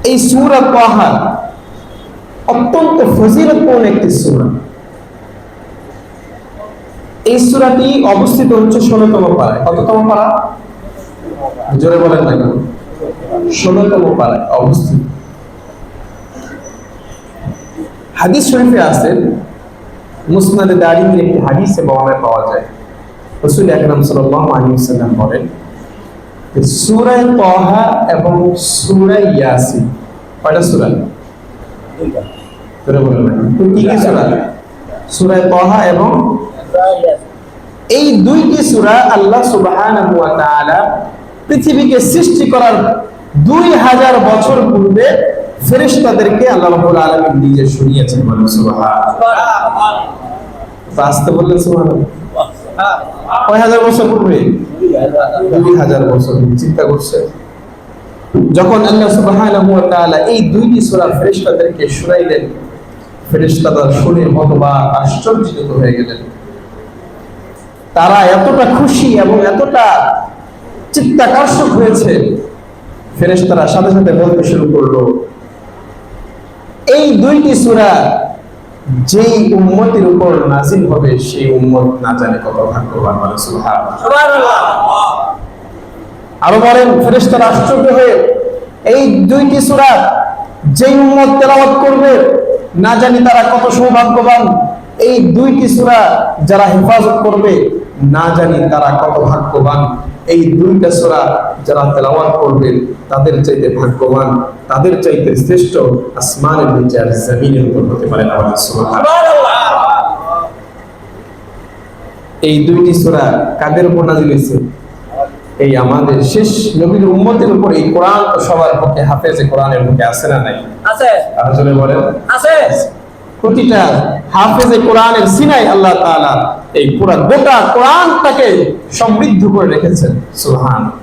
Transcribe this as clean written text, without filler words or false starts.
এই সূরা তাহা অত্যন্ত ফজিলতপূর্ণ একটি সূরা। এই সূরাটি অবস্থিত হচ্ছে 16তম পারায়। কততম পারা? জোরে বলেন না কেন? 16তম পারায় অবস্থিত। হাদিস শরীফে আছে, মুসনাদে দারিমির একটি হাদিসে বর্ণনা পাওয়া যায়, রাসূল আকরাম সাল্লাল্লাহু আলাইহি ওয়াসাল্লাম বলেন যে সূরা তাহা এবং সূরা ইয়াসিন, কয়টা সূরা? দুইটা। জোরে বলেন না কেন? কি কি সূরা? সূরা তাহা এবং এই দুইটি সূরা আল্লাহ সুবহানাহু ওয়া তাআলা পৃথিবীকে সৃষ্টি করার 2000 বছর পূর্বে ফেরেশতাদেরকে আল্লাহ রাব্বুল আলামিন নিজে শুনিয়েছেন। বলেন সুবহানাল্লাহ। বাস্তব বললেন সুবহানাল্লাহ। কয় হাজার বছর পূর্বে? 2000 বছর পূর্বে। চিন্তা করছে যখন আল্লাহ সুবহানাহু ওয়া তাআলা এই দুইটি সূরা ফেরেশতাদেরকে শোনাইলেন, ফেরেশতারা শুনে হতবাক আশ্চর্যজনক হয়ে গেলেন। তারা এতটা খুশি এবং এতটা চিত্তাকর্ষক হয়েছে, ফেরেশতারা সাথে সাথে বলতে শুরু করলো, এই দুইটি সূরা যেই উম্মতের উপর নাযিল হবে সেই উম্মত না জানে কত ভাগ্যবান। বলেন সুবহানাল্লাহ। আরো বলেন ফেরেশতারা আশ্চর্য হয়ে, এই দুইটি সূরা যেই উম্মত তেলাওয়াত করবে না জানি তারা কত সৌভাগ্যবান, এই দুইটি সূরা যারা হেফাজত করবে না জানি তারা কত ভাগ্যবান, এই দুইটা সূরা যারা তেলাওয়াত করবে তাদের চাইতে ভাগ্যবান, তাদের চাইতে শ্রেষ্ঠ আসমানের নিচে আর জমিনের উপর হতে পারে না। সুবহানাল্লাহ। এই দুইটি সূরা কাদের উপর নাযিল হয়েছে? এই আমাদের শেষ নবীর উম্মতের উপর। এই কোরআন তো সবার পক্ষে, হাফেজে কোরআনের পক্ষে আছে না নাই? আছে। আসলে বলেন আছে। প্রতিটা হাফেজে কোরআনের সিনায় আল্লাহ তাআলা এই পুরো গোটা কোরআনটাকে সমৃদ্ধ করে রেখেছেন। সুবহানাল্লাহ।